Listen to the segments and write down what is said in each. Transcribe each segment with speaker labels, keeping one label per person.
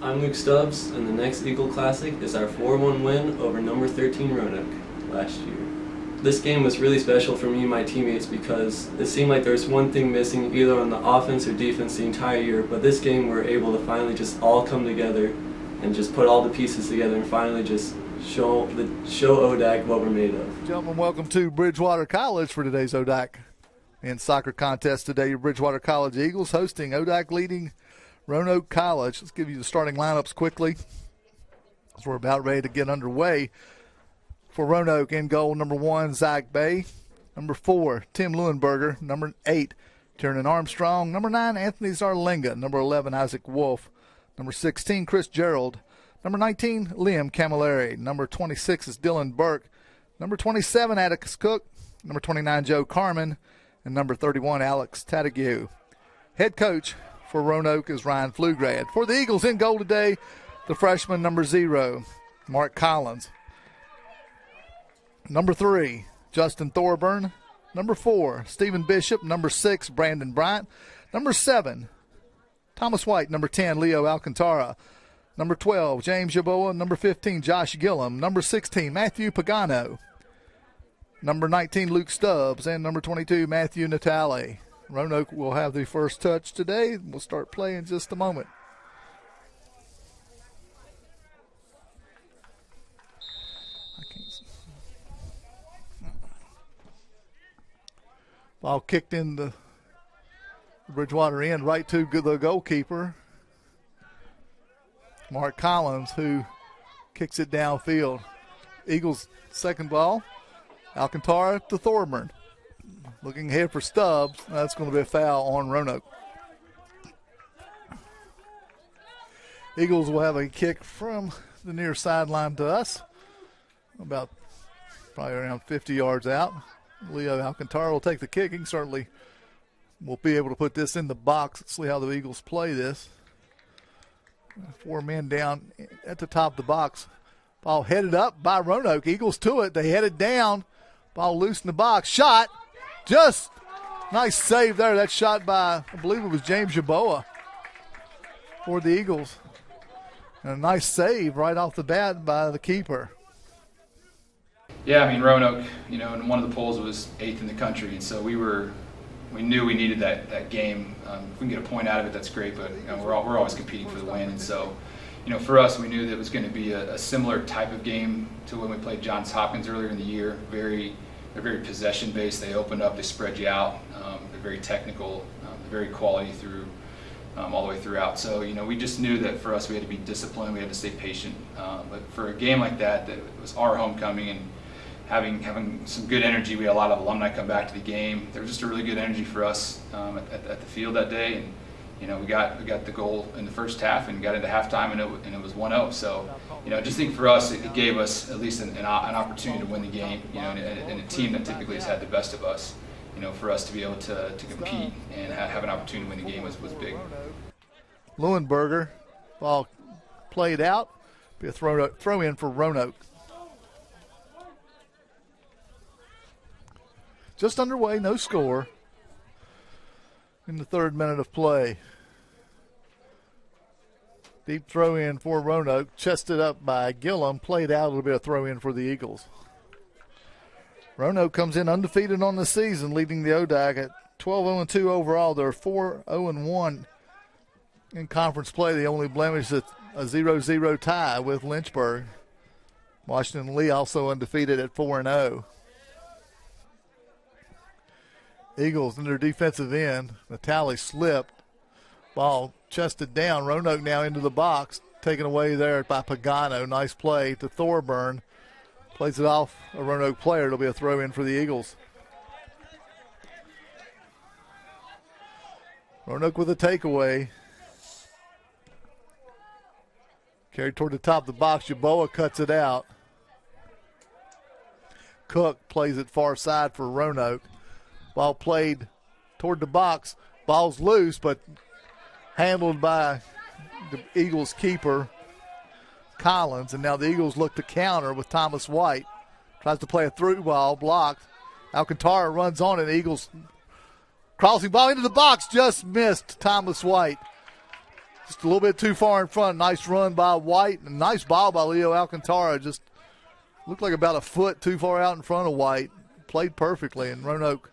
Speaker 1: I'm Luke Stubbs, and the next Eagle Classic is our 4-1 win over number 13 Roanoke last year. This game was really special for me and my teammates because it seemed like there was one thing missing either on the offense or defense the entire year, but this game we were able to finally just all come together and just put all the pieces together and finally just show ODAC what we're made of.
Speaker 2: Gentlemen, welcome to Bridgewater College for today's ODAC and soccer contest today. Bridgewater College Eagles hosting ODAC leading Roanoke College. Let's give you the starting lineups quickly as we're about ready to get underway. For Roanoke, in goal, number 1, Zach Bay. Number 4, Tim Leuenberger. Number 8, Tiernan Armstrong. Number 9, Anthony Zarlinga. Number 11, Isaac Wolf. Number 16, Chris Gerald. Number 19, Liam Camilleri. Number 26 is Dylan Burke. Number 27, Atticus Cook. Number 29, Joe Carmen. And number 31, Alex Tatague. Head coach for Roanoke is Ryan Pflugrad. For the Eagles, in goal today, the freshman, number 0, Mark Collins. Number 3, Justin Thorburn. Number 4, Stephen Bishop. Number 6, Brandon Bryant. Number 7, Thomas White. Number 10, Leo Alcantara. Number 12, James Yaboa. Number 15, Josh Gillum. Number 16, Matthew Pagano. Number 19, Luke Stubbs. And number 22, Matthew Natale. Roanoke will have the first touch today. We'll start playing in just a moment. Ball kicked in the Bridgewater end right to the goalkeeper, Mark Collins, who kicks it downfield. Eagles' second ball. Alcantara to Thorburn. Looking ahead for Stubbs. That's going to be a foul on Roanoke. Eagles will have a kick from the near sideline to us, about probably around 50 yards out. Leo Alcantara will take the kick. He certainly will be able to put this in the box. Let's see how the Eagles play this. 4 men down at the top of the box. Ball headed up by Roanoke. Eagles to it. They headed down. Ball loose in the box. Shot. Just nice save there. That shot by, I believe it was James Yaboa for the Eagles. And a nice save right off the bat by the keeper.
Speaker 3: Yeah, I mean, Roanoke, in one of the polls was 8th in the country, and so we knew we needed that game. If we can get a point out of it, that's great, but we're always competing for the win, and so, for us, we knew that it was going to be a similar type of game to when we played Johns Hopkins earlier in the year. They're very possession-based. They open up, they spread you out. They're very technical, they're very quality through all the way throughout. So, we just knew that for us, we had to be disciplined, we had to stay patient. But for a game like that it was our homecoming, and having some good energy. We had a lot of alumni come back to the game. There was just a really good energy for us at the field that day, and we got the goal in the first half and got into halftime, and it was 1-0. So I just think for us it gave us at least an opportunity to win the game. And a team that typically has had the best of us. For us to be able to compete and have an opportunity to win the game was big.
Speaker 2: Leuenberger, ball played out. Be a throw in for Roanoke. Just underway, no score in the 3rd minute of play. Deep throw in for Roanoke, chested up by Gillum, played out. It'll be a throw in for the Eagles. Roanoke comes in undefeated on the season, leading the ODAC at 12-0-2 overall. They're 4-0-1 in conference play. The only blemish is a 0-0 tie with Lynchburg. Washington Lee also undefeated at 4-0. Eagles in their defensive end. Natale slipped. Ball chested down. Roanoke now into the box. Taken away there by Pagano. Nice play to Thorburn. Plays it off a Roanoke player. It'll be a throw in for the Eagles. Roanoke with a takeaway. Carried toward the top of the box. Yaboa cuts it out. Cook plays it far side for Roanoke. Ball played toward the box. Ball's loose, but handled by the Eagles keeper, Collins. And now the Eagles look to counter with Thomas White. Tries to play a through ball, blocked. Alcantara runs on it. Eagles crossing ball into the box, just missed Thomas White. Just a little bit too far in front. Nice run by White. And nice ball by Leo Alcantara. Just looked like about a foot too far out in front of White. Played perfectly, and Roanoke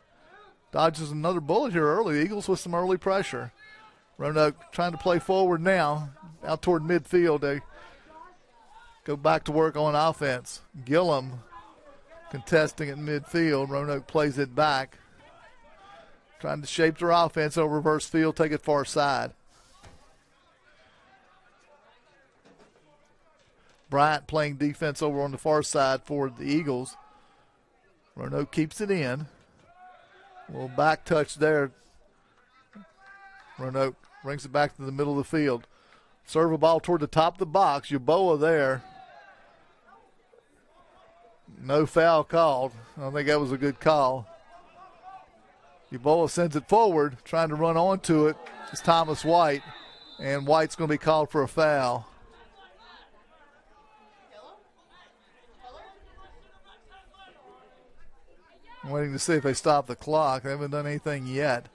Speaker 2: dodges another bullet here early. Eagles with some early pressure. Roanoke trying to play forward now, out toward midfield. They go back to work on offense. Gillum contesting at midfield. Roanoke plays it back. Trying to shape their offense over reverse field, take it far side. Bryant playing defense over on the far side for the Eagles. Roanoke keeps it in. A little back touch there. Roanoke brings it back to the middle of the field. Serve a ball toward the top of the box. Yaboa there. No foul called. I don't think that was a good call. Yaboa sends it forward, trying to run onto it. It's Thomas White, and White's going to be called for a foul. I'm waiting to see if they stop the clock. They haven't done anything yet.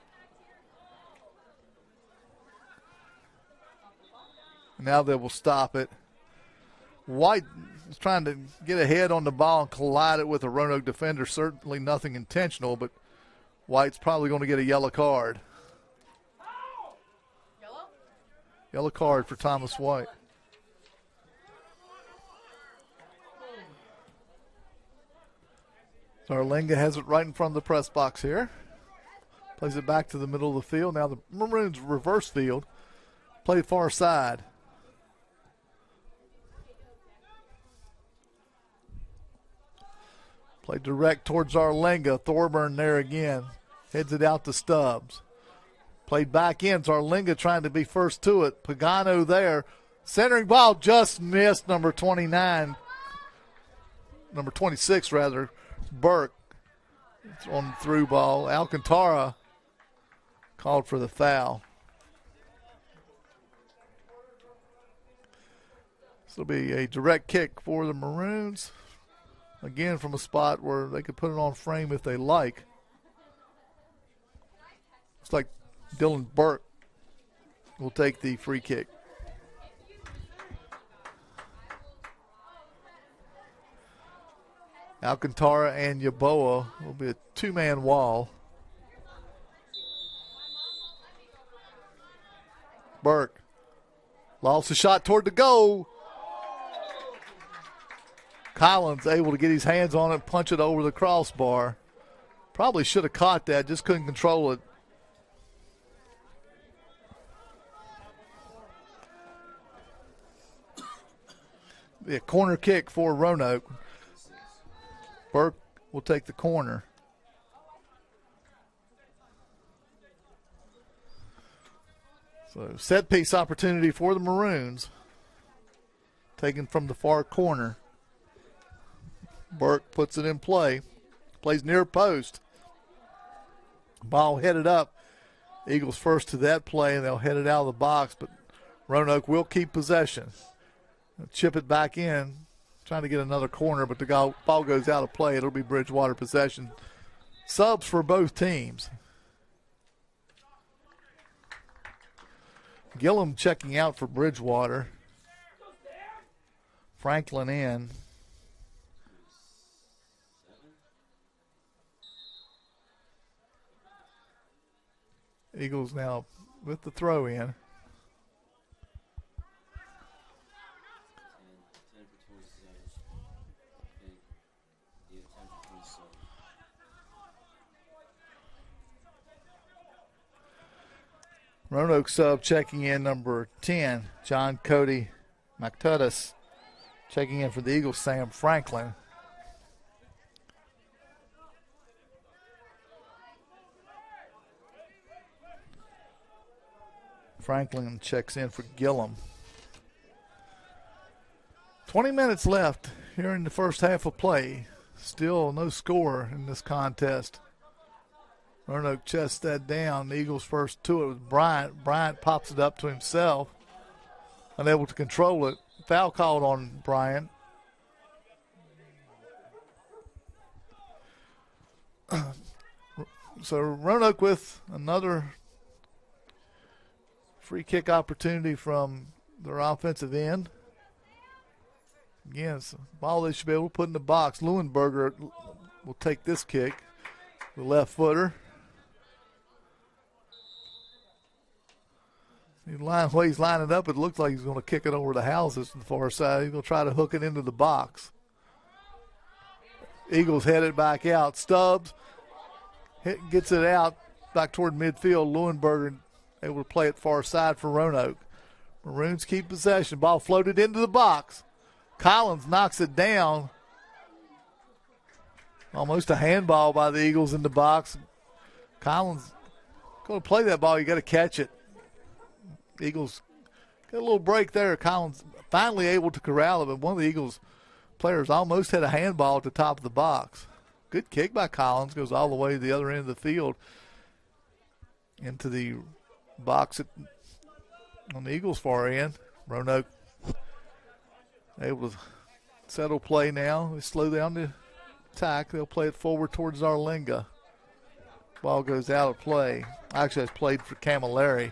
Speaker 2: Now they will stop it. White is trying to get ahead on the ball and collide it with a Roanoke defender. Certainly nothing intentional, but White's probably going to get a yellow card. Yellow card for Thomas White. Zarlinga has it right in front of the press box here. Plays it back to the middle of the field. Now the Maroons reverse field. Play far side. Play direct towards Zarlinga. Thorburn there again. Heads it out to Stubbs. Played back in. Zarlinga trying to be first to it. Pagano there. Centering ball just missed. Number 29. Number 26 rather. Burke. It's on the through ball. Alcantara called for the foul. This will be a direct kick for the Maroons. Again, from a spot where they could put it on frame if they like. Looks like Dylan Burke will take the free kick. Alcantara and Yaboa will be a two-man wall. Burke lost a shot toward the goal. Collins able to get his hands on it, punch it over the crossbar. Probably should have caught that, just couldn't control it. Be a corner kick for Roanoke. Burke will take the corner. So set piece opportunity for the Maroons. Taken from the far corner. Burke puts it in play. Plays near post. Ball headed up. Eagles first to that play, and they'll head it out of the box, but Roanoke will keep possession. They'll chip it back in, trying to get another corner, but the ball goes out of play. It'll be Bridgewater possession. Subs for both teams. Gillum checking out for Bridgewater. Franklin in. Eagles now with the throw in. Roanoke sub checking in number 10, John Cody McTutis. Checking in for the Eagles, Sam Franklin. Franklin checks in for Gillum. 20 minutes left here in the first half of play. Still no score in this contest. Roanoke chests that down. The Eagles first to it was Bryant. Bryant pops it up to himself. Unable to control it. Foul called on Bryant. So Roanoke with another Free kick opportunity from their offensive end. Again, it's a ball they should be able to put in the box. Leuenberger will take this kick, the left footer. The way he's lining up, it looks like he's going to kick it over the houses to the far side. He's going to try to hook it into the box. Eagles headed back out. Stubbs gets it out back toward midfield. Leuenberger able to play it far side for Roanoke. Maroons keep possession. Ball floated into the box. Collins knocks it down. Almost a handball by the Eagles in the box. Collins going to play that ball. You got to catch it. Eagles got a little break there. Collins finally able to corral it, but one of the Eagles players almost had a handball at the top of the box. Good kick by Collins. Goes all the way to the other end of the field into the box on the Eagles' far end. Roanoke able to settle play now. They slow down the attack. They'll play it forward towards Arlinga. Ball goes out of play. Actually, it's played for Camilleri,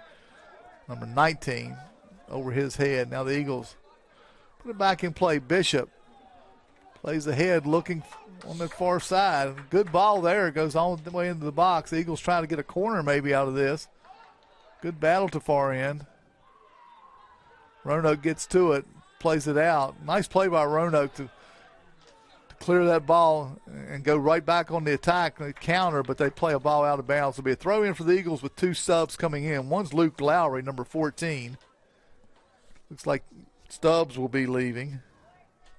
Speaker 2: number 19, over his head. Now the Eagles put it back in play. Bishop plays ahead, looking on the far side. Good ball there. Goes all the way into the box. The Eagles trying to get a corner maybe out of this. Good battle to far end. Roanoke gets to it, plays it out. Nice play by Roanoke to clear that ball and go right back on the attack and counter, but they play a ball out of bounds. It'll be a throw in for the Eagles with two subs coming in. One's Luke Lowry, number 14. Looks like Stubbs will be leaving.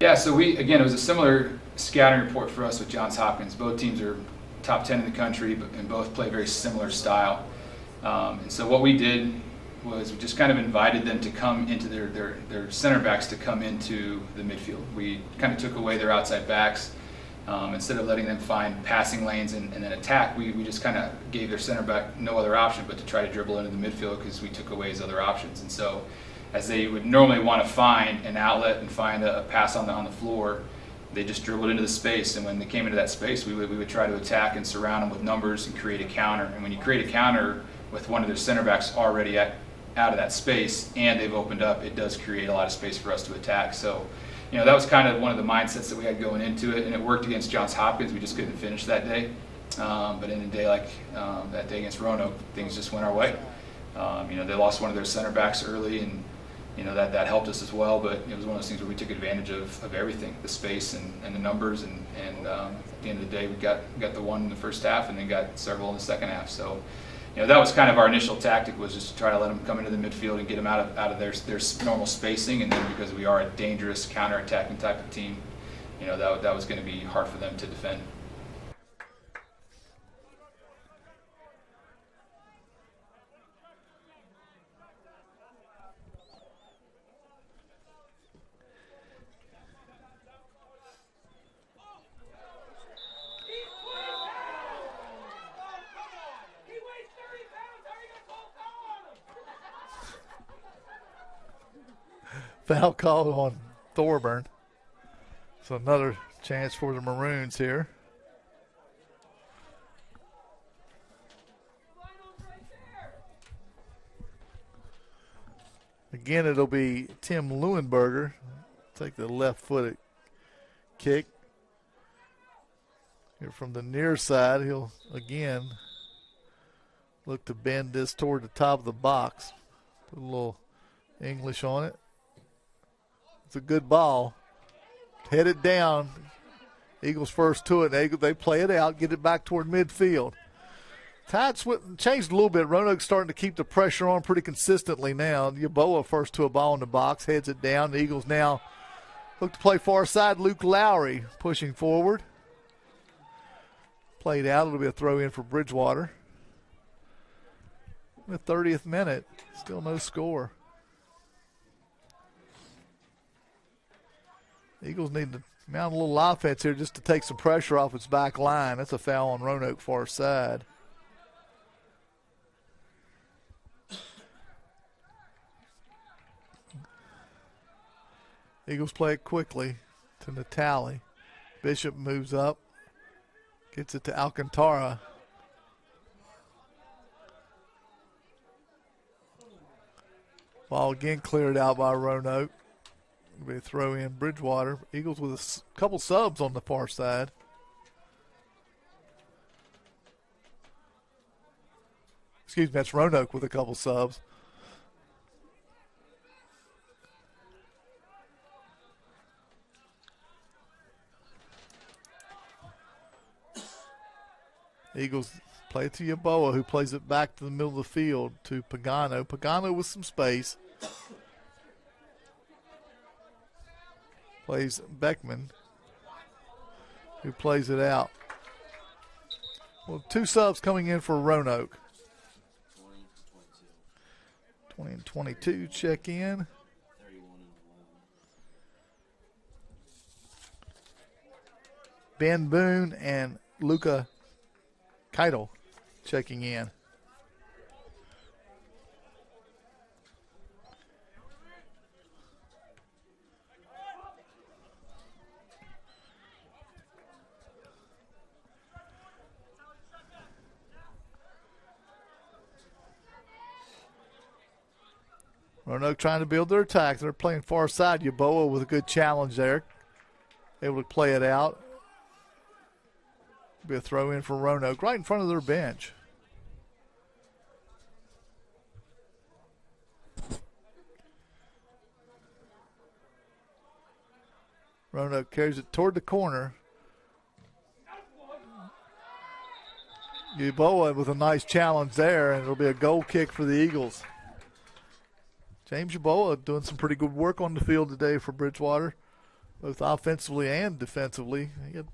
Speaker 3: Yeah, so it was a similar scouting report for us with Johns Hopkins. Both teams are top 10 in the country, and both play very similar style. And so what we did was we just kind of invited them to come into their center backs to come into the midfield. We kind of took away their outside backs. Instead of letting them find passing lanes and then attack, we just kind of gave their center back no other option but to try to dribble into the midfield because we took away his other options. And so as they would normally want to find an outlet and find a pass on the floor, they just dribbled into the space. And when they came into that space, we would try to attack and surround them with numbers and create a counter. And when you create a counter with one of their center backs already out of that space and they've opened up, it does create a lot of space for us to attack. So, that was kind of one of the mindsets that we had going into it, and it worked against Johns Hopkins. We just couldn't finish that day. But in a day like that day against Roanoke, things just went our way. They lost one of their center backs early, and that helped us as well. But it was one of those things where we took advantage of everything, the space and the numbers, and at the end of the day, we got the one in the first half, and then got several in the second half. So. That was kind of our initial tactic, was just to try to let them come into the midfield and get them out of their normal spacing, and then because we are a dangerous counter-attacking type of team, that was going to be hard for them to defend.
Speaker 2: Foul call on Thorburn. So another chance for the Maroons here. Again, it'll be Tim Leuenberger. Take the left-footed kick. Here from the near side, he'll again look to bend this toward the top of the box. Put a little English on it. It's a good ball. Head it down. Eagles first to it. They play it out, get it back toward midfield. Tides changed a little bit. Roanoke's starting to keep the pressure on pretty consistently now. Yaboa first to a ball in the box, heads it down. The Eagles now look to play far side. Luke Lowry pushing forward. Played out. It'll be a throw in for Bridgewater. In the 30th minute, still no score. Eagles need to mount a little offense here just to take some pressure off its back line. That's a foul on Roanoke far side. Eagles play it quickly to Natali. Bishop moves up, gets it to Alcantara. Ball again cleared out by Roanoke. It'll be a throw in Bridgewater. Eagles with a couple subs on the far side. Excuse me, that's Roanoke with a couple subs. Eagles play it to Yeboah, who plays it back to the middle of the field to Pagano. Pagano with some space. Plays Beckman, who plays it out. Well, two subs coming in for Roanoke. 20 and 22 check in. Ben Boone and Luca Keitel checking in. Roanoke trying to build their attack. They're playing far side. Yeboah with a good challenge there. Able to play it out. Be a throw in for Roanoke right in front of their bench. Roanoke carries it toward the corner. Yeboah with a nice challenge there, and it'll be a goal kick for the Eagles. James Yeboah doing some pretty good work on the field today for Bridgewater, both offensively and defensively. He had a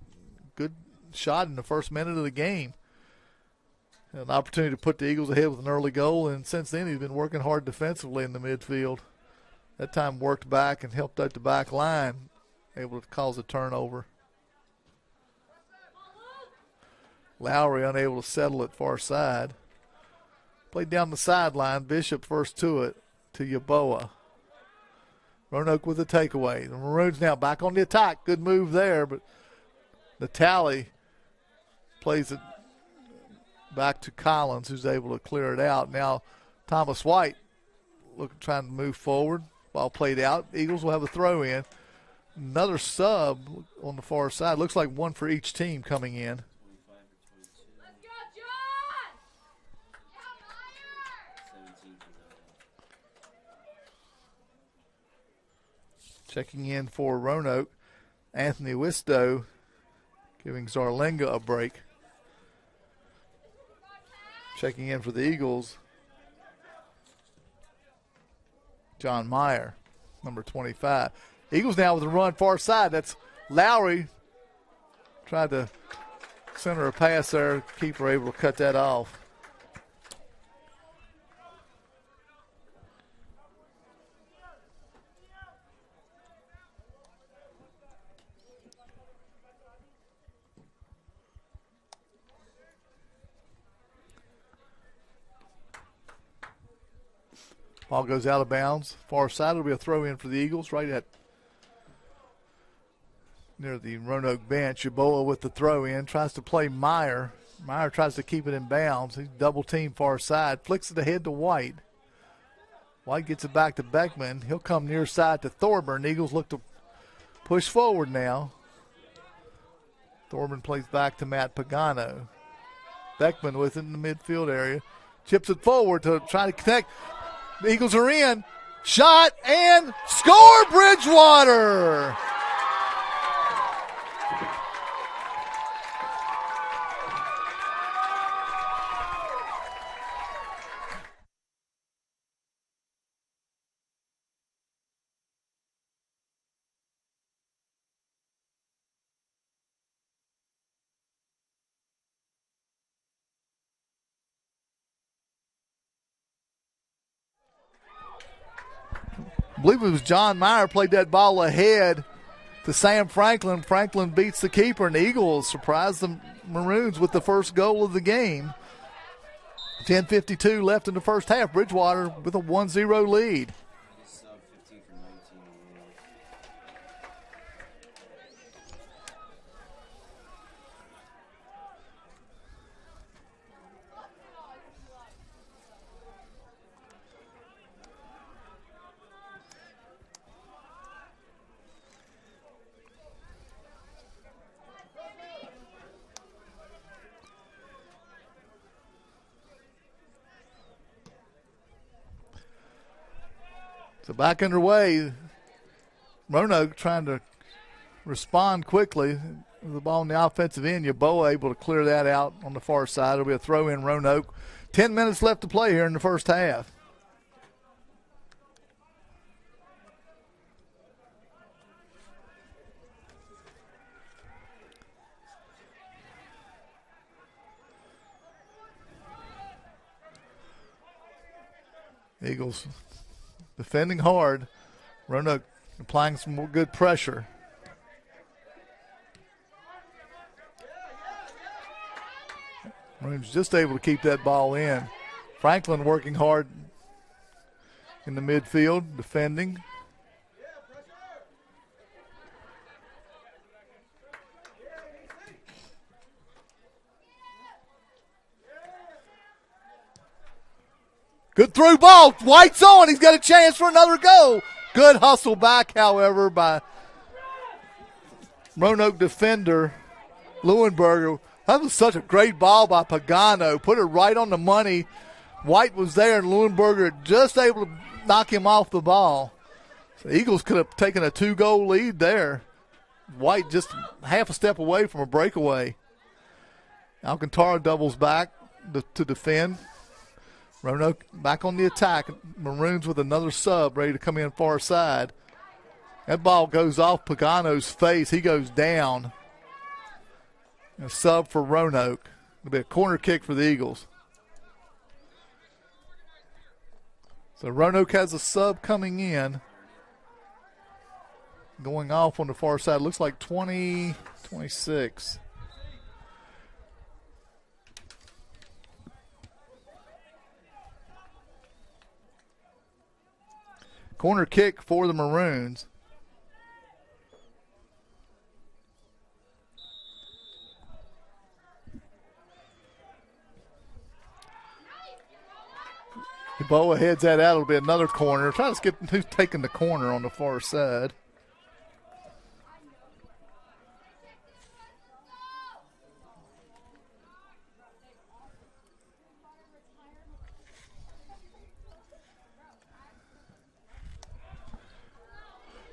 Speaker 2: good shot in the first minute of the game. Had an opportunity to put the Eagles ahead with an early goal, and since then he's been working hard defensively in the midfield. That time worked back and helped out the back line, able to cause a turnover. Lowry unable to settle it far side. Played down the sideline. Bishop first to it to Yeboah. Roanoke with a takeaway. The Maroons now back on the attack. Good move there, but Natali plays it back to Collins, who's able to clear it out. Now Thomas White trying to move forward. Ball played out. Eagles will have a throw in. Another sub on the far side. Looks like one for each team coming in. Checking in for Roanoke, Anthony Wistow, giving Zarlenga a break. Checking in for the Eagles, John Meyer, number 25. Eagles now with a run far side. That's Lowry. Tried to center a pass there. Keeper able to cut that off. Ball goes out of bounds. Far side will be a throw in for the Eagles right at near the Roanoke bench. Yeboah with the throw in. Tries to play Meyer. Meyer tries to keep it in bounds. He's double teamed far side. Flicks it ahead to White. White gets it back to Beckman. He'll come near side to Thorburn. Eagles look to push forward now. Thorburn plays back to Matt Pagano. Beckman with it in the midfield area. Chips it forward to try to connect. The Eagles are in. Shot and score, Bridgewater! I believe it was John Meyer played that ball ahead to Sam Franklin. Franklin beats the keeper, and the Eagles surprise the Maroons with the first goal of the game. 10:52 left in the first half. Bridgewater with a 1-0 lead. So back underway. Roanoke trying to respond quickly. The ball on the offensive end. Yaboa able to clear that out on the far side. It'll be a throw in Roanoke. 10 minutes left to play here in the first half. Eagles defending hard. Roanoke applying some more good pressure. Maroon's just able to keep that ball in. Franklin working hard in the midfield, defending. Good through ball. White's on. He's got a chance for another goal. Good hustle back, however, by Roanoke defender Leuenberger. That was such a great ball by Pagano. Put it right on the money. White was there, and Leuenberger just able to knock him off the ball. So Eagles could have taken a 2-goal lead there. White just half a step away from a breakaway. Alcantara doubles back to defend. Roanoke back on the attack. Maroons with another sub ready to come in far side. That ball goes off Pagano's face. He goes down. A sub for Roanoke. It'll be a corner kick for the Eagles. So Roanoke has a sub coming in. Going off on the far side. Looks like 26. Corner kick for the Maroons. Boa heads that out. It'll be another corner. Try to skip who's taking the corner on the far side.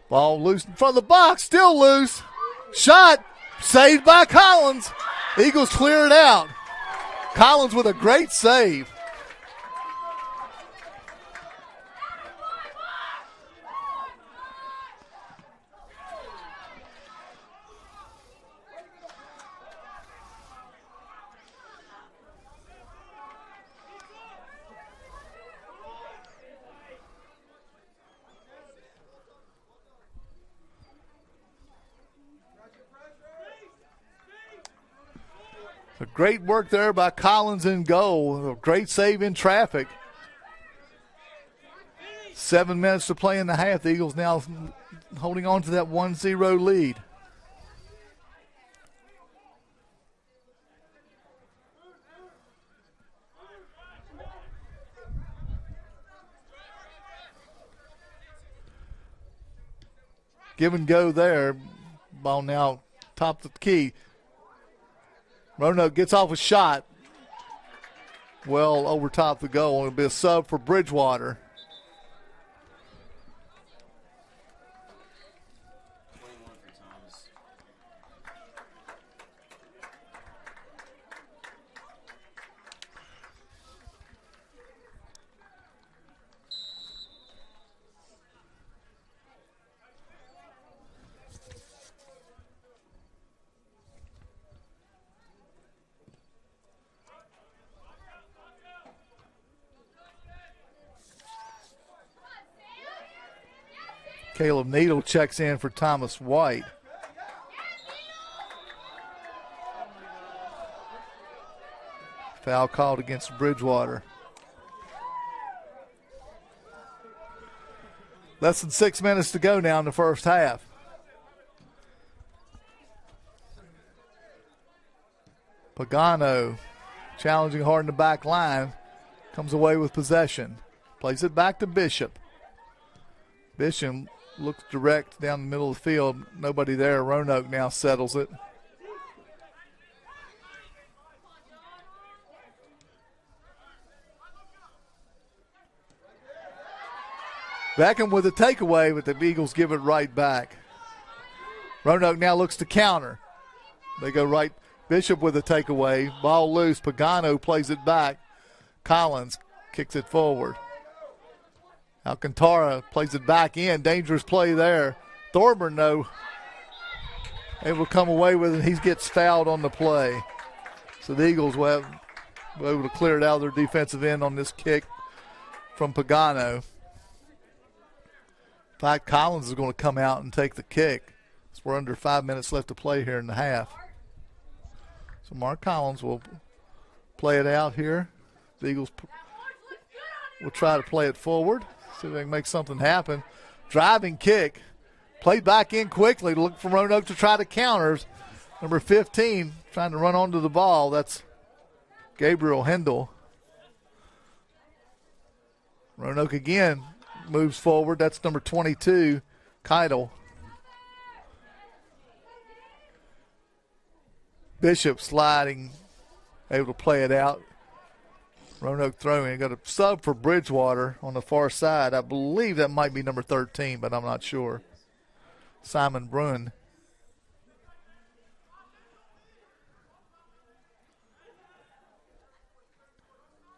Speaker 2: Ball loose in front of the box. Still loose. Shot. Saved by Collins. Eagles clear it out. Collins with a great save. A great work there by Collins in goal. A great save in traffic. 7 minutes to play in the half. The Eagles now holding on to that 1-0 lead. Give and go there. Ball now top of the key. Roanoke gets off a shot. Well over top the goal. It'll be a sub for Bridgewater. Caleb Needle checks in for Thomas White. Foul called against Bridgewater. Less than 6 minutes to go now in the first half. Pagano challenging hard in the back line. Comes away with possession. Plays it back to Bishop. Bishop looks direct down the middle of the field. Nobody there. Roanoke now settles it. Beckham with a takeaway, but the Eagles give it right back. Roanoke now looks to counter. They go right. Bishop with a takeaway. Ball loose. Pagano plays it back. Collins kicks it forward. Alcantara plays it back in. Dangerous play there. Thorburn, though, able to come away with it. He gets fouled on the play. So the Eagles will be able to clear it out of their defensive end on this kick from Pagano. In fact, Collins is going to come out and take the kick. So we're under 5 minutes left to play here in the half. So Mark Collins will play it out here. The Eagles will try to play it forward, see if they can make something happen. Driving kick. Played back in quickly to look for Roanoke to try to counter. Number 15 trying to run onto the ball. That's Gabriel Hendel. Roanoke again moves forward. That's number 22, Keidel. Bishop sliding, able to play it out. Roanoke throwing. Got a sub for Bridgewater on the far side. I believe that might be number 13, but I'm not sure. Simon Brun.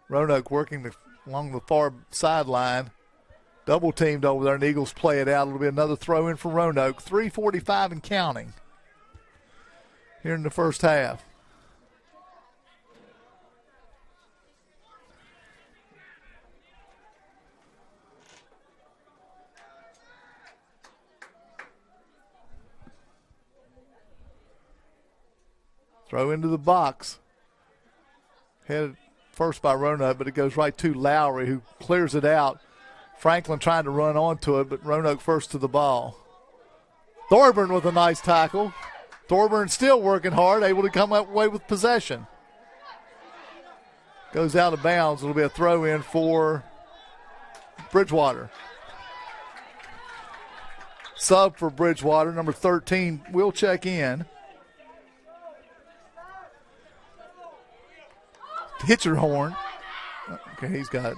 Speaker 2: Roanoke working along the far sideline. Double teamed over there, and the Eagles play it out. It'll be another throw in for Roanoke. 3:45 and counting here in the first half. Throw into the box. Headed first by Roanoke, but it goes right to Lowry, who clears it out. Franklin trying to run onto it, but Roanoke first to the ball. Thorburn with a nice tackle. Thorburn still working hard, able to come away with possession. Goes out of bounds. It'll be a throw in for Bridgewater. Sub for Bridgewater, number 13, will check in. Hitcherhorn. Okay, he's got it.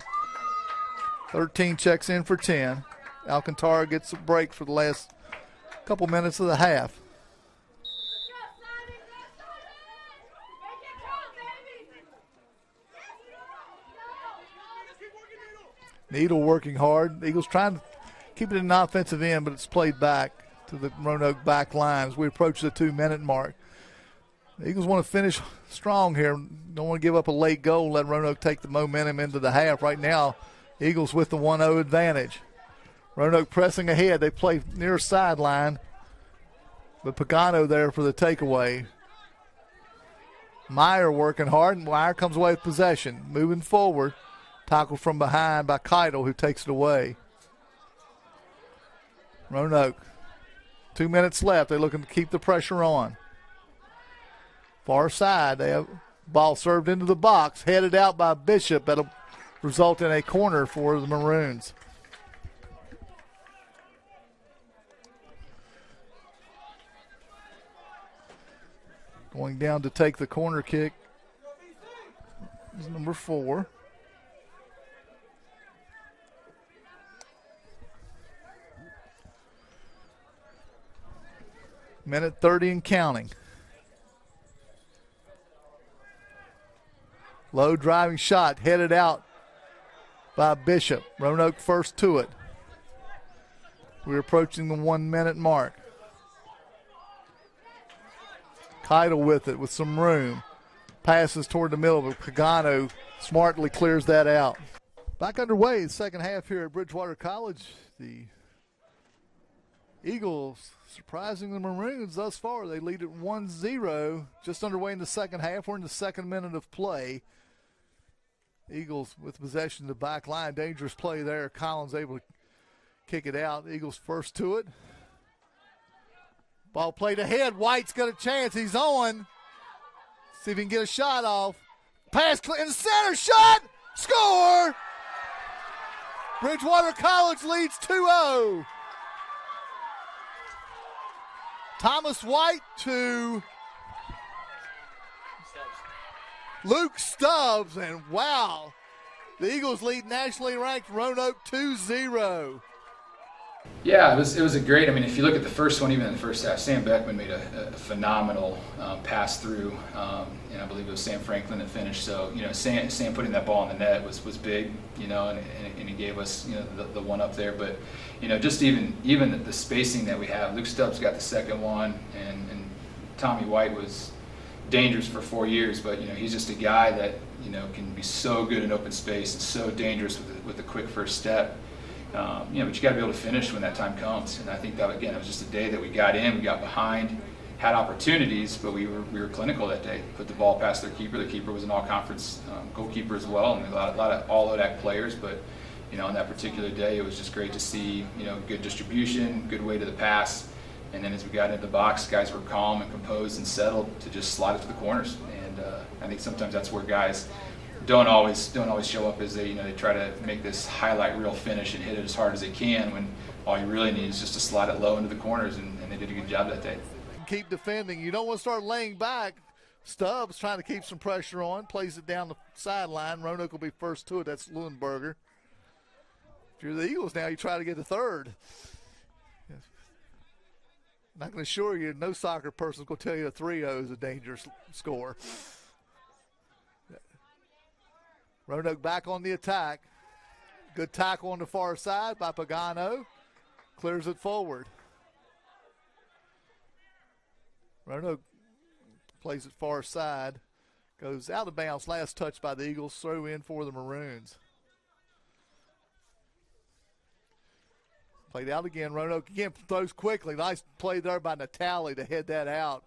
Speaker 2: 13 checks in for 10. Alcantara gets a break for the last couple minutes of the half. Needle working hard. The Eagles trying to keep it in the offensive end, but it's played back to the Roanoke back lines. We approach the 2-minute mark. The Eagles want to finish strong here. Don't want to give up a late goal, let Roanoke take the momentum into the half. Right now, Eagles with the 1-0 advantage. Roanoke pressing ahead. They play near sideline, but Pagano there for the takeaway. Meyer working hard, and Meyer comes away with possession. Moving forward, tackle from behind by Keidel, who takes it away. Roanoke, 2 minutes left. They're looking to keep the pressure on. Far side, they have ball served into the box, headed out by Bishop. That'll result in a corner for the Maroons. Going down to take the corner kick is number 4. Minute 30 and counting. Low driving shot headed out by Bishop. Roanoke first to it. We're approaching the 1 minute mark. Keidel with it with some room. Passes toward the middle, but Pagano smartly clears that out. Back underway, the second half here at Bridgewater College. The Eagles surprising the Maroons thus far. They lead at 1-0. Just underway in the second half. We're in the second minute of play. Eagles with possession of the back line. Dangerous play there. Collins able to kick it out. Eagles first to it. Ball played ahead. White's got a chance. He's on. See if he can get a shot off. Pass in the center. Shot. Score. Bridgewater College leads 2-0. Thomas White to Luke Stubbs, and wow, the Eagles lead nationally ranked Roanoke 2-0.
Speaker 3: Yeah, it was a great. I mean, if you look at the first one, even in the first half, Sam Beckman made a phenomenal pass through, and I believe it was Sam Franklin that finished. So Sam putting that ball in the net was big, and he gave us the one up there. But just even the spacing that we have, Luke Stubbs got the second one, and Tommy White was dangerous for 4 years, but he's just a guy that can be so good in open space and so dangerous with a quick first step. But you got to be able to finish when that time comes. And I think that, again, it was just a day that we got in, we got behind, had opportunities, but we were clinical that day. Put the ball past their keeper. The keeper was an all-conference goalkeeper as well, and a lot of all ODAC players. But on that particular day, it was just great to see good distribution, good way to the pass, and then as we got into the box, guys were calm and composed and settled to just slide it to the corners. And I think sometimes that's where guys don't always show up, as they try to make this highlight reel finish and hit it as hard as they can, when all you really need is just to slide it low into the corners, and they did a good job that day.
Speaker 2: Keep defending. You don't want to start laying back. Stubbs trying to keep some pressure on, plays it down the sideline. Roanoke will be first to it. That's Leuenberger. If you're the Eagles now, you try to get a third. I can assure you, no soccer person's going to tell you a 3-0 is a dangerous score. Roanoke back on the attack. Good tackle on the far side by Pagano. Clears it forward. Roanoke plays it far side. Goes out of bounds. Last touch by the Eagles. Throw in for the Maroons. Played out again. Roanoke again throws quickly. Nice play there by Natali to head that out.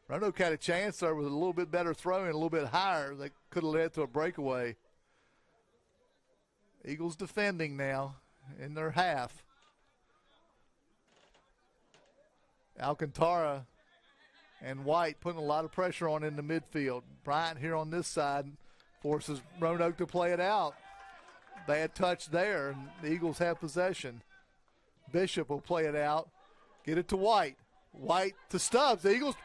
Speaker 2: Roanoke had a chance there with a little bit better throw and a little bit higher. They could have led to a breakaway. Eagles defending now in their half. Alcantara and White putting a lot of pressure on in the midfield. Bryant here on this side forces Roanoke to play it out. Bad touch there, and the Eagles have possession. Bishop will play it out. Get it to White. White to Stubbs. The Eagles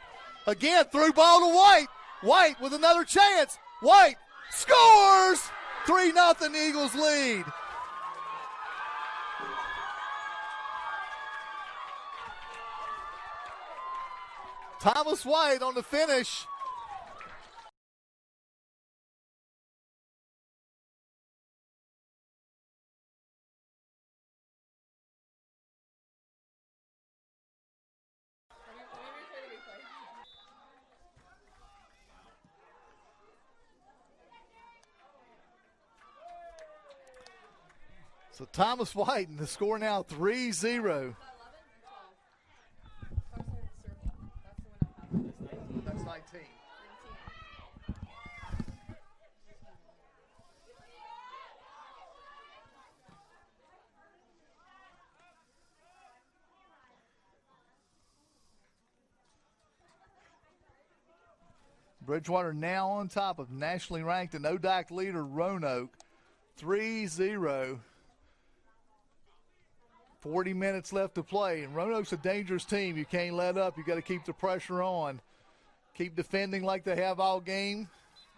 Speaker 2: again through ball to White. White with another chance. White scores! 3-0 Eagles lead. Thomas White on the finish. So Thomas White, and the score now 3-0. That's 19. Bridgewater now on top of nationally ranked and ODAC leader Roanoke. 3-0. 40 minutes left to play, and Roanoke's a dangerous team. You can't let up. You got to keep the pressure on. Keep defending like they have all game.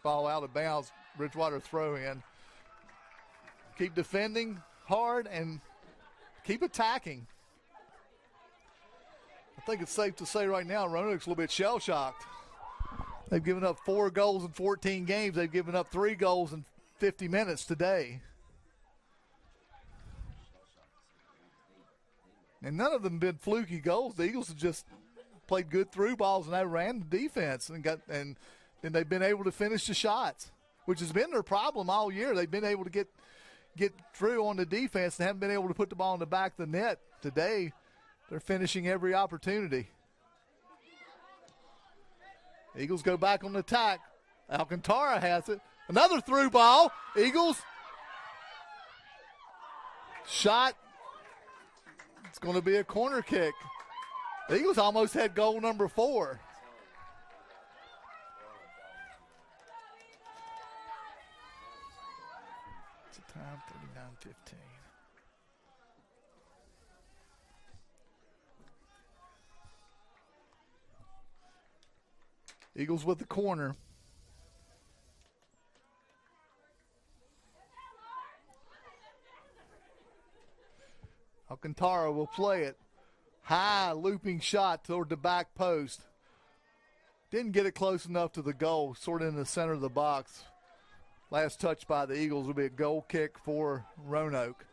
Speaker 2: Ball out of bounds. Bridgewater throw in. Keep defending hard and keep attacking. I think it's safe to say right now Roanoke's a little bit shell-shocked. They've given up 4 goals in 14 games. They've given up 3 goals in 50 minutes today. And none of them been fluky goals. The Eagles have just played good through balls, and they ran the defense and then they've been able to finish the shots, which has been their problem all year. They've been able to get through on the defense and haven't been able to put the ball in the back of the net. Today, they're finishing every opportunity. Eagles go back on the attack. Alcantara has it. Another through ball. Eagles shot. It's going to be a corner kick. The Eagles almost had goal number 4. It's a time 39-15. Eagles with the corner. Alcantara will play it. High looping shot toward the back post. Didn't get it close enough to the goal, sort of in the center of the box. Last touch by the Eagles will be a goal kick for Roanoke.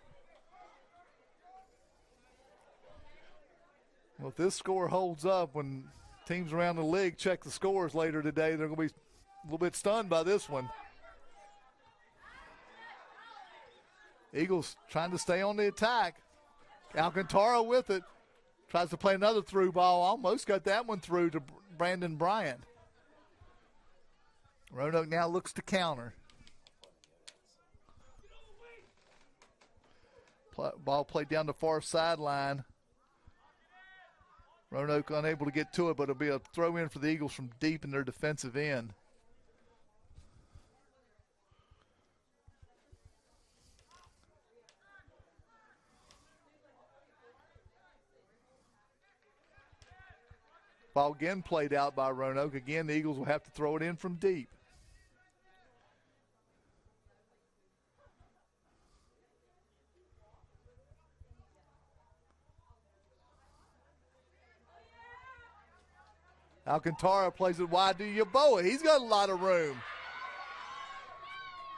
Speaker 2: Well, if this score holds up, when teams around the league check the scores later today, they're going to be a little bit stunned by this one. Eagles trying to stay on the attack. Alcantara with it. Tries to play another through ball. Almost got that one through to Brandon Bryant. Roanoke now looks to counter. Ball played down the far sideline. Roanoke unable to get to it, but it'll be a throw in for the Eagles from deep in their defensive end. Ball again played out by Roanoke. Again, the Eagles will have to throw it in from deep. Alcantara plays it wide to Yeboah. He's got a lot of room.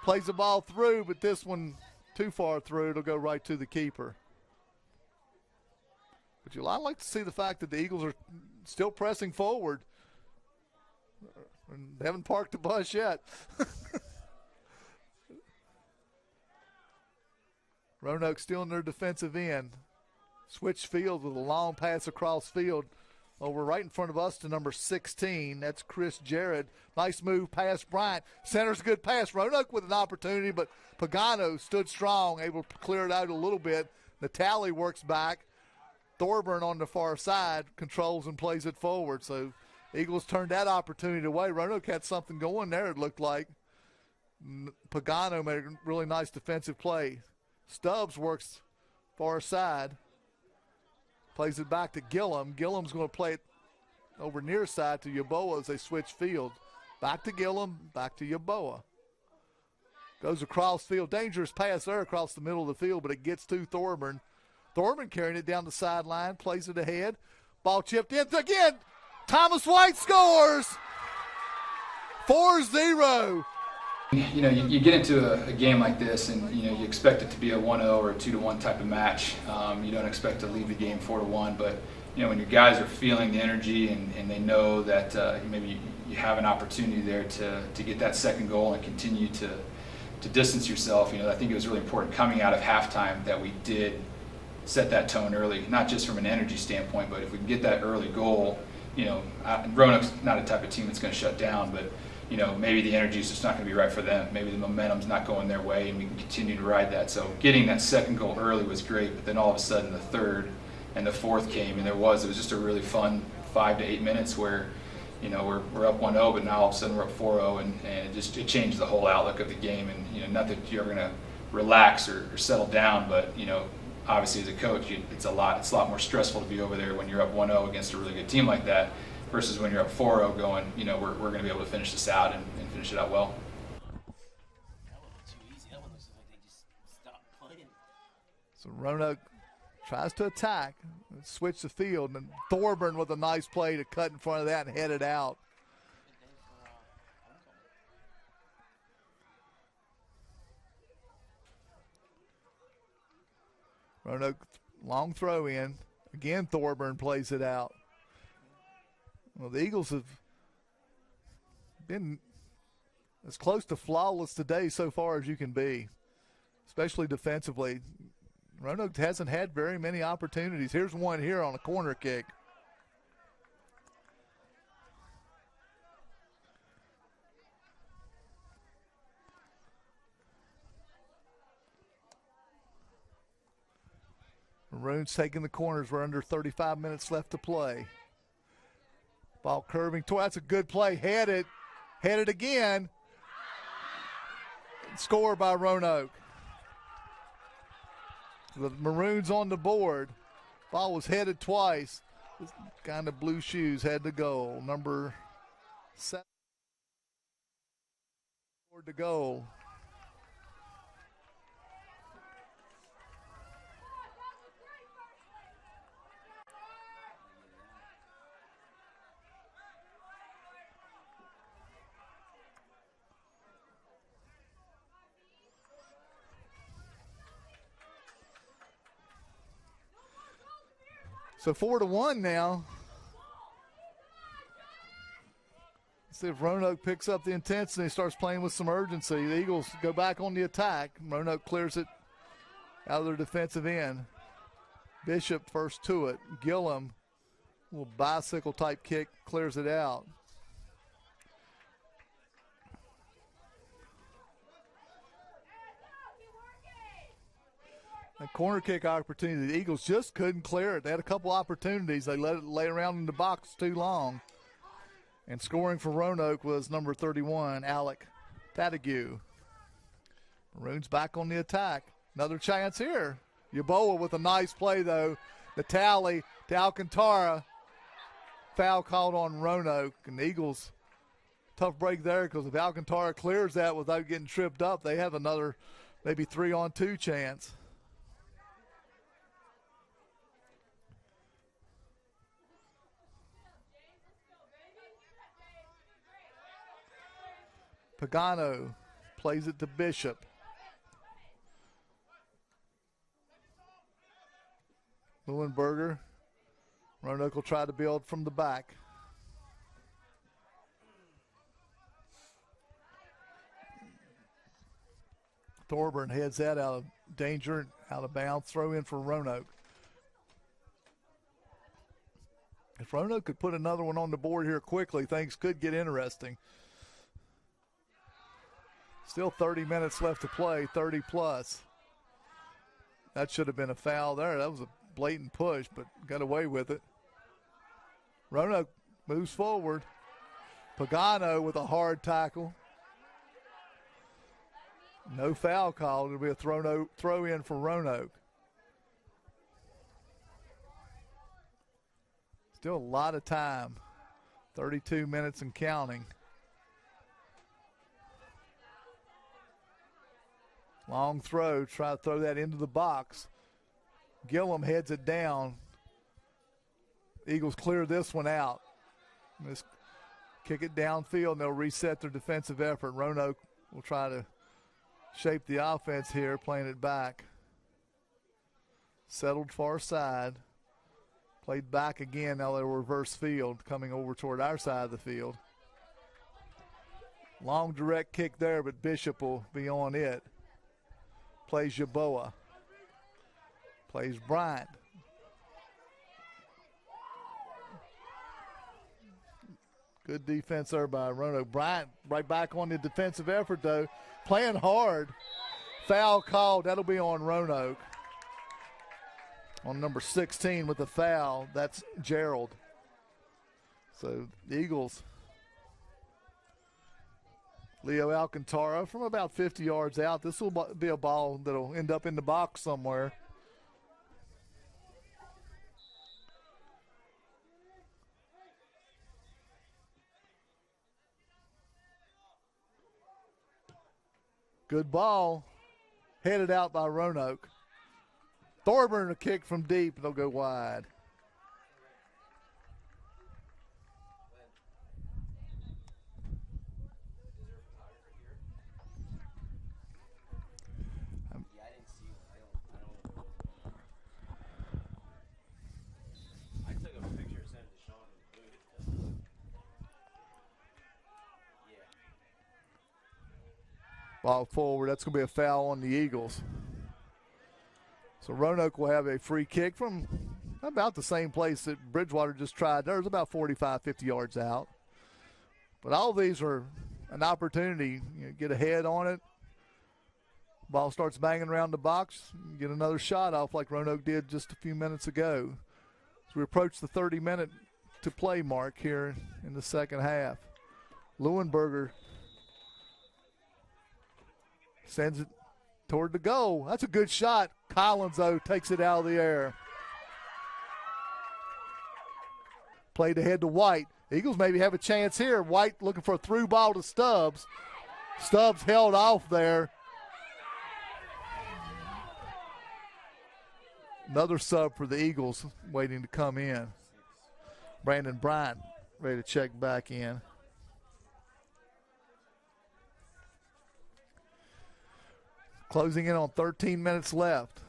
Speaker 2: Plays the ball through, but this one too far through. It'll go right to the keeper. But I like to see the fact that the Eagles are still pressing forward. They haven't parked the bus yet. Roanoke still in their defensive end. Switch field with a long pass across field. Over right in front of us to number 16. That's Chris Jarrett. Nice move past Bryant. Center's a good pass. Roanoke with an opportunity, but Pagano stood strong, able to clear it out a little bit. Natali works back. Thorburn on the far side controls and plays it forward. So Eagles turned that opportunity away. Roanoke had something going there, it looked like. Pagano made a really nice defensive play. Stubbs works far side. Plays it back to Gillum. Gillum's going to play it over near side to Yeboah as they switch field. Back to Gillum, back to Yeboah. Goes across field. Dangerous pass there across the middle of the field, but it gets to Thorburn. Thorburn carrying it down the sideline, plays it ahead. Ball chipped in. Again, Thomas White scores! 4-0.
Speaker 3: You know, you get into a game like this, and you expect it to be a 1-0 or a 2-1 type of match. You don't expect to leave the game 4-1, but when your guys are feeling the energy and they know that maybe you have an opportunity there to get that second goal and continue to distance yourself. I think it was really important coming out of halftime that we did set that tone early, not just from an energy standpoint, but if we can get that early goal, Roanoke's not a type of team that's going to shut down, but maybe the energy is just not going to be right for them. Maybe the momentum's not going their way, and we can continue to ride that. So getting that second goal early was great, but then all of a sudden the third and the fourth came, and it was just a really fun 5 to 8 minutes where, we're up 1-0, but now all of a sudden we're up 4-0, and it changed the whole outlook of the game. And not that you're ever going to relax or settle down, but obviously as a coach, it's a lot more stressful to be over there when you're up 1-0 against a really good team like that, versus when you're up 4-0 going, we're going to be able to finish this out and finish it out well.
Speaker 2: So Roanoke tries to attack, switch the field, and Thorburn with a nice play to cut in front of that and head it out. Roanoke, long throw in. Again, Thorburn plays it out. Well, the Eagles have been as close to flawless today so far as you can be, especially defensively. Roanoke hasn't had very many opportunities. Here's one here on a corner kick. Maroons taking the corners. We're under 35 minutes left to play. Ball curving. That's a good play. Headed again. Score by Roanoke. The Maroons on the board. Ball was headed twice. This kind of blue shoes had the goal. Number 7 scored the goal. So 4-1 now. See if Roanoke picks up the intensity and starts playing with some urgency. The Eagles go back on the attack. Roanoke clears it out of their defensive end. Bishop first to it. Gillum, little bicycle type kick, clears it out. A corner kick opportunity. The Eagles just couldn't clear it. They had a couple opportunities. They let it lay around in the box too long. And scoring for Roanoke was number 31, Alec Tatague. Maroons back on the attack. Another chance here. Yaboa with a nice play, though. The tally to Alcantara. Foul called on Roanoke. And the Eagles, tough break there, because if Alcantara clears that without getting tripped up, they have another maybe 3-on-2 chance. Pagano plays it to Bishop. Leuenberger. Roanoke will try to build from the back. Thorburn heads that out of danger, out of bounds. Throw in for Roanoke. If Roanoke could put another one on the board here quickly, things could get interesting. Still 30 minutes left to play, 30 plus. That should have been a foul there. That was a blatant push, but got away with it. Roanoke moves forward. Pagano with a hard tackle. No foul called. It'll be a throw in for Roanoke. Still a lot of time. 32 minutes and counting. Long throw, try to throw that into the box. Gillum heads it down. Eagles clear this one out. Just kick it downfield, and they'll reset their defensive effort. Roanoke will try to shape the offense here, playing it back. Settled far side. Played back again, now they'll reverse field, coming over toward our side of the field. Long direct kick there, but Bishop will be on it. Plays Yaboa. Plays Bryant. Good defense there by Roanoke. Bryant right back on the defensive effort, though. Playing hard. Foul called. That'll be on Roanoke. On number 16 with the foul, that's Gerald. So the Eagles. Leo Alcantara from about 50 yards out. This will be a ball that'll end up in the box somewhere. Good ball. Headed out by Roanoke. Thorburn a kick from deep, and they'll go wide. Ball forward. That's going to be a foul on the Eagles. So Roanoke will have a free kick from about the same place that Bridgewater just tried. There's about 45, 50 yards out. But all of these are an opportunity. Get a head on it. Ball starts banging around the box. Get another shot off like Roanoke did just a few minutes ago. As we approach the 30-minute to play mark here in the second half. Leuenberger sends it toward the goal. That's a good shot. Collins, though, takes it out of the air. Played ahead to White. Eagles maybe have a chance here. White looking for a through ball to Stubbs. Stubbs held off there. Another sub for the Eagles waiting to come in. Brandon Bryant ready to check back in. Closing in on 13 minutes left.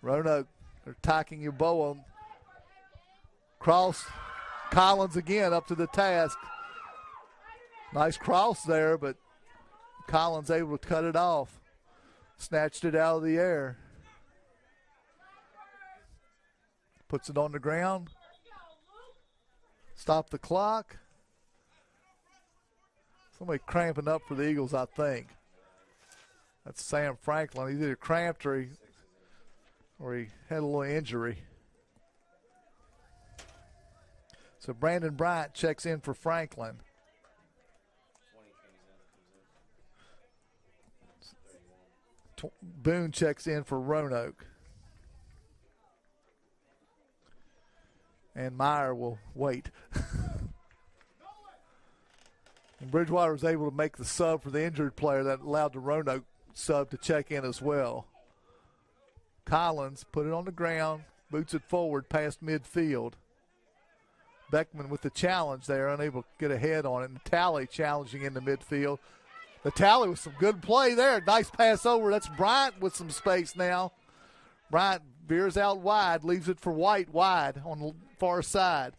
Speaker 2: Roanoke, they're tacking your bow on. Cross. Collins again up to the task. Nice cross there, but Collins able to cut it off. Snatched it out of the air. Puts it on the ground. Stop the clock. Somebody cramping up for the Eagles, I think. That's Sam Franklin. He's either cramped or he had a little injury. So Brandon Bryant checks in for Franklin. Boone checks in for Roanoke. And Meyer will wait. And Bridgewater was able to make the sub for the injured player that allowed the Roanoke sub to check in as well. Collins put it on the ground, boots it forward past midfield. Beckman with the challenge there, unable to get ahead on it. Natale challenging into midfield. Natale with some good play there. Nice pass over. That's Bryant with some space now. Bryant veers out wide, leaves it for White wide on the far side.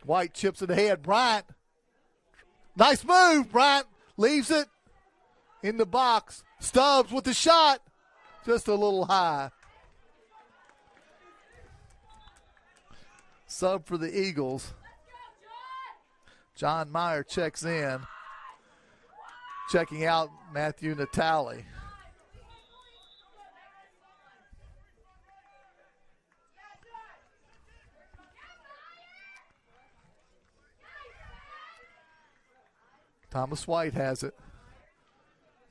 Speaker 2: White chips it ahead. Bryant. Nice move. Bryant leaves it in the box. Stubbs with the shot. Just a little high. Sub for the Eagles. John Meyer checks in. Checking out Matthew Natale. Thomas White has it.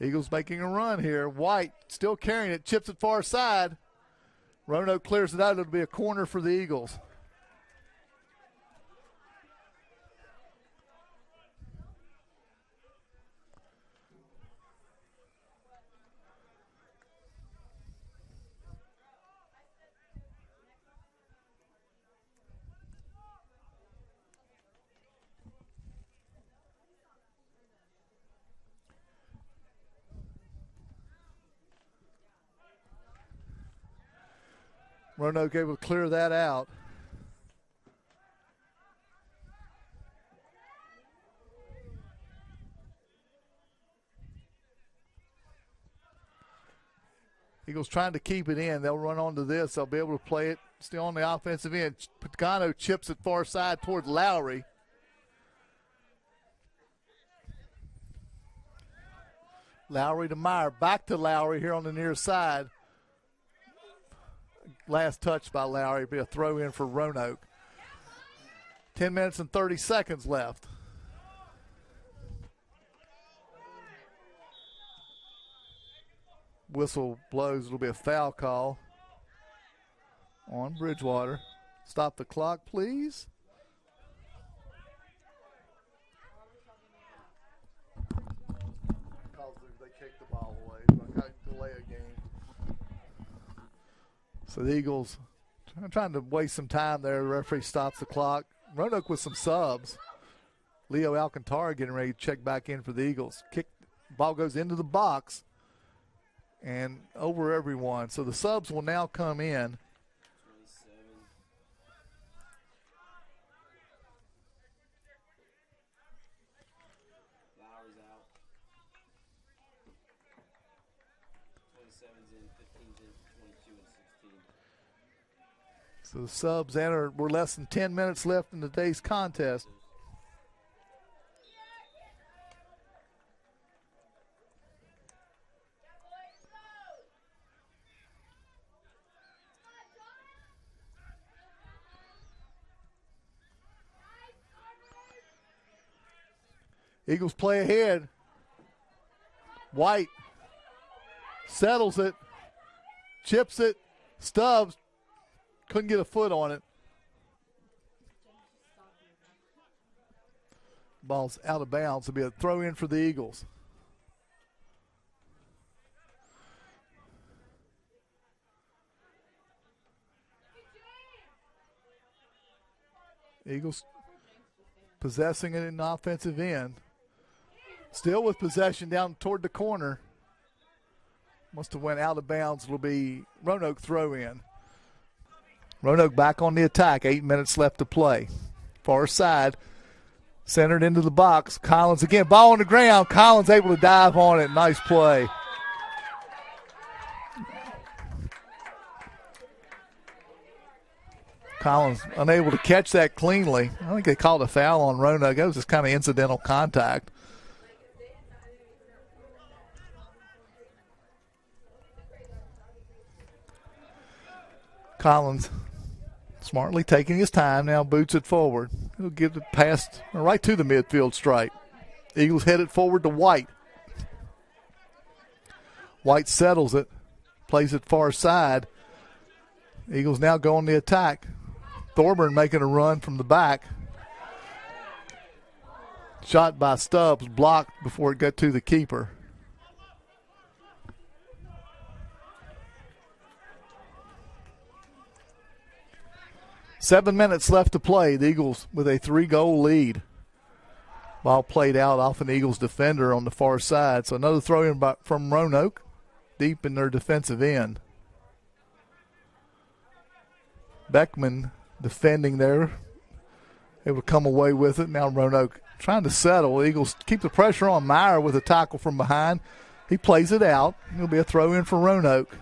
Speaker 2: Eagles making a run here. White still carrying it, chips it far side. Roanoke clears it out. It'll be a corner for the Eagles. Roanoke able to clear that out. Eagles trying to keep it in. They'll run onto this. They'll be able to play it still on the offensive end. Pagano chips it far side towards Lowry. Lowry to Meyer. Back to Lowry here on the near side. Last touch by Lowry. Be a throw in for Roanoke. 10 minutes and 30 seconds left. Whistle blows. It'll be a foul call on Bridgewater. Stop the clock, please. They kicked the ball away. I got to delay a game. So the Eagles trying to waste some time there. The referee stops the clock. Roanoke with some subs. Leo Alcantara getting ready to check back in for the Eagles. Ball goes into the box and over everyone. So the subs will now come in. So the subs enter. We're less than 10 minutes left in today's contest. Eagles play ahead. White settles it, chips it, Stubbs. Couldn't get a foot on it. Ball's out of bounds. It'll be a throw in for the Eagles. Eagles possessing it in the offensive end. Still with possession down toward the corner. Must have went out of bounds. It'll be Roanoke throw in. Roanoke back on the attack. 8 minutes left to play. Far side. Centered into the box. Collins again. Ball on the ground. Collins able to dive on it. Nice play. Collins unable to catch that cleanly. I think they called a foul on Roanoke. That was just kind of incidental contact. Collins smartly taking his time now, boots it forward. He'll give it past right to the midfield stripe. Eagles head it forward to White. White settles it, plays it far side. Eagles now go on the attack. Thorburn making a run from the back. Shot by Stubbs, blocked before it got to the keeper. Seven minutes left to play. The Eagles with a 3-goal lead. Ball played out off an Eagles defender on the far side. So another throw in from Roanoke, deep in their defensive end. Beckman defending there, able to come away with it. Now Roanoke trying to settle. Eagles keep the pressure on Meyer with a tackle from behind. He plays it out. It'll be a throw in for Roanoke.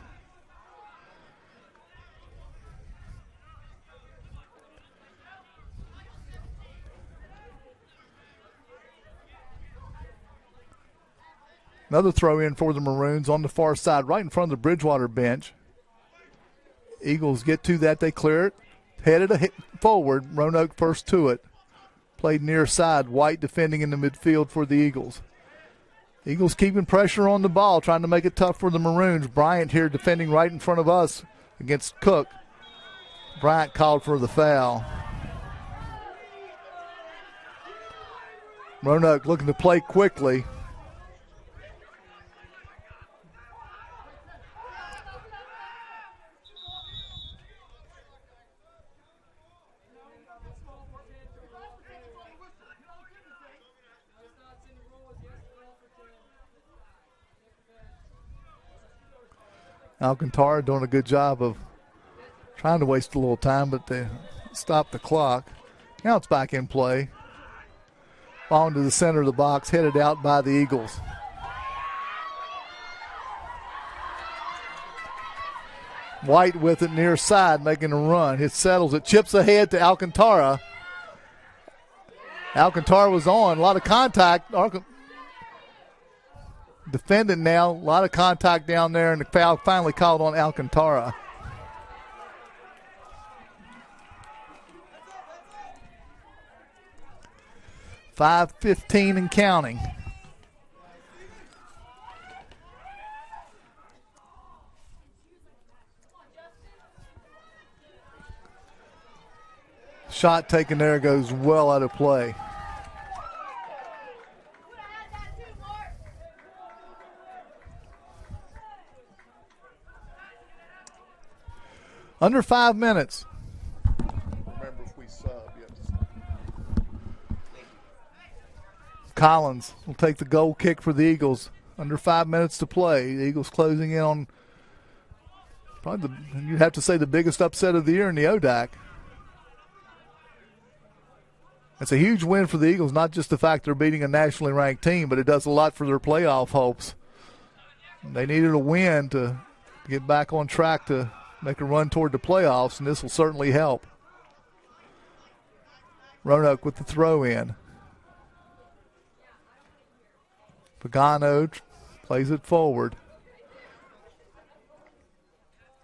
Speaker 2: Another throw in for the Maroons on the far side, right in front of the Bridgewater bench. Eagles get to that, they clear it. Headed forward, Roanoke first to it. Played near side, White defending in the midfield for the Eagles. Eagles keeping pressure on the ball, trying to make it tough for the Maroons. Bryant here defending right in front of us against Cook. Bryant called for the foul. Roanoke looking to play quickly. Alcantara doing a good job of trying to waste a little time, but they stopped the clock. Now it's back in play. Ball into the center of the box, headed out by the Eagles. White with it near side, making a run. It settles it, chips ahead to Alcantara. Alcantara was on, a lot of contact. Defending now, a lot of contact down there, and the foul finally called on Alcantara. .5:15 and counting. Shot taken there, goes well out of play. Under 5 minutes. Remember, if we sub, Collins will take the goal kick for the Eagles. Under 5 minutes to play. The Eagles closing in on probably you'd have to say the biggest upset of the year in the ODAC. It's a huge win for the Eagles, not just the fact they're beating a nationally ranked team, but it does a lot for their playoff hopes. They needed a win to get back on track to make a run toward the playoffs, and this will certainly help. Roanoke with the throw in. Pagano plays it forward.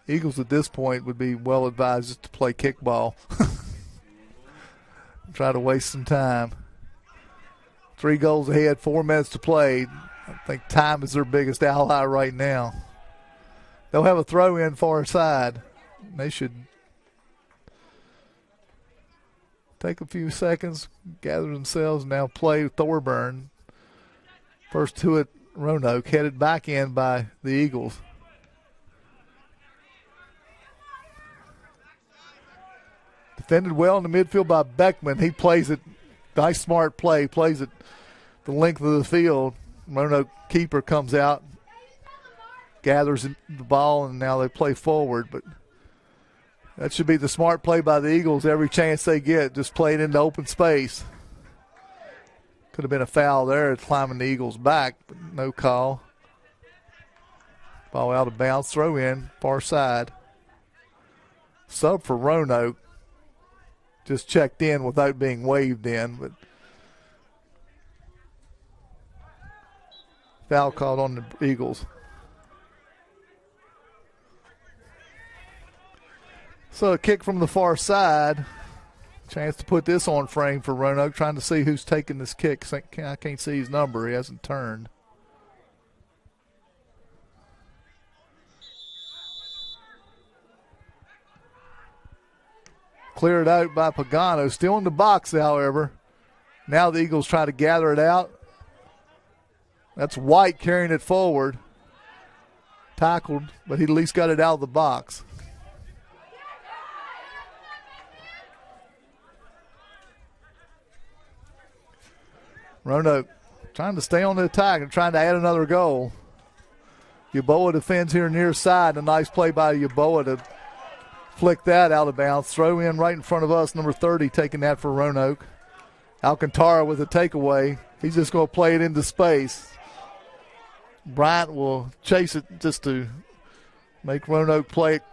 Speaker 2: Eagles at this point would be well advised just to play kickball. Try to waste some time. 3 goals ahead, 4 minutes to play. I think time is their biggest ally right now. They'll have a throw in far side. They should take a few seconds, gather themselves, now play Thorburn. First to it, Roanoke, headed back in by the Eagles. Defended well in the midfield by Beckman. He plays it, nice smart play, plays it the length of the field. Roanoke keeper comes out. gathers the ball, and now they play forward. But that should be the smart play by the Eagles. Every chance they get, just play it into open space. Could have been a foul there, climbing the Eagles back, but no call. Ball out of bounds, throw in, far side. Sub for Roanoke. Just checked in without being waved in, but foul called on the Eagles. So a kick from the far side. Chance to put this on frame for Roanoke, trying to see who's taking this kick. I can't see his number. He hasn't turned. Cleared out by Pagano. Still in the box, however. Now the Eagles try to gather it out. That's White carrying it forward. Tackled, but he at least got it out of the box. Roanoke trying to stay on the attack and trying to add another goal. Yaboa defends here near side. A nice play by Yaboa to flick that out of bounds. Throw in right in front of us, number 30 taking that for Roanoke. Alcantara with a takeaway. He's just going to play it into space. Bryant will chase it just to make Roanoke play it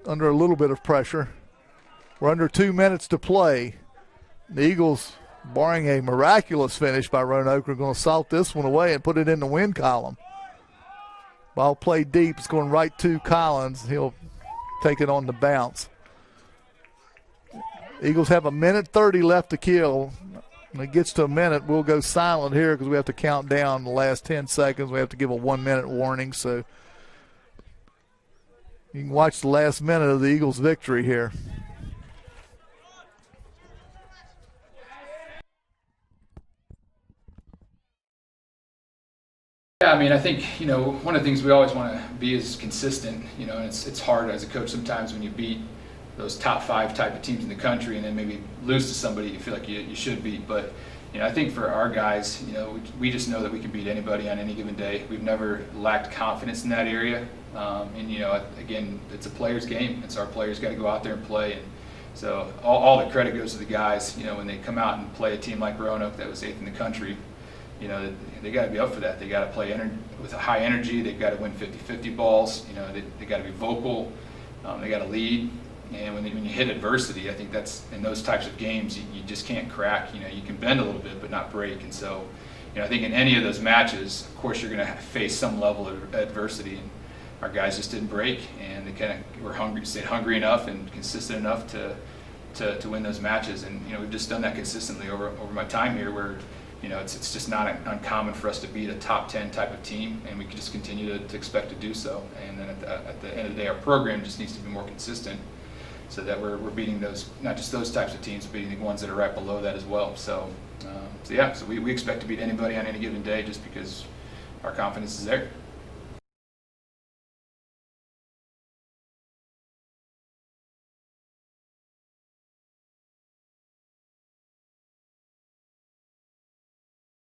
Speaker 2: under a little bit of pressure. We're under 2 minutes to play. The Eagles, barring a miraculous finish by Roanoke, are going to salt this one away and put it in the win column. Ball played deep. It's going right to Collins. He'll take it on the bounce. Eagles have 1:30 left to kill. When it gets to a minute, we'll go silent here because we have to count down the last 10 seconds. We have to give a 1 minute warning. So you can watch the last minute of the Eagles' victory here.
Speaker 3: Yeah, I mean, I think, one of the things we always want to be is consistent, and it's hard as a coach sometimes when you beat those top 5 type of teams in the country and then maybe lose to somebody you feel like you should beat. But, I think for our guys, we just know that we can beat anybody on any given day. We've never lacked confidence in that area. Again, it's a player's game. It's our players got to go out there and play. And so all the credit goes to the guys, when they come out and play a team like Roanoke that was 8th in the country. They got to be up for that. They got to play with a high energy. They've got to win 50-50 balls. They got to be vocal. They got to lead. And when you hit adversity, I think that's in those types of games you just can't crack. You can bend a little bit but not break. And so, I think in any of those matches, of course, you're going to face some level of adversity. And our guys just didn't break, and they kind of were stayed hungry enough and consistent enough to win those matches. And we've just done that consistently over my time here, where it's just not uncommon for us to beat a top 10 type of team, and we can just continue to expect to do so. And then at the end of the day, our program just needs to be more consistent, so that we're beating those, not just those types of teams, but beating the ones that are right below that as well. So we expect to beat anybody on any given day just because our confidence is there.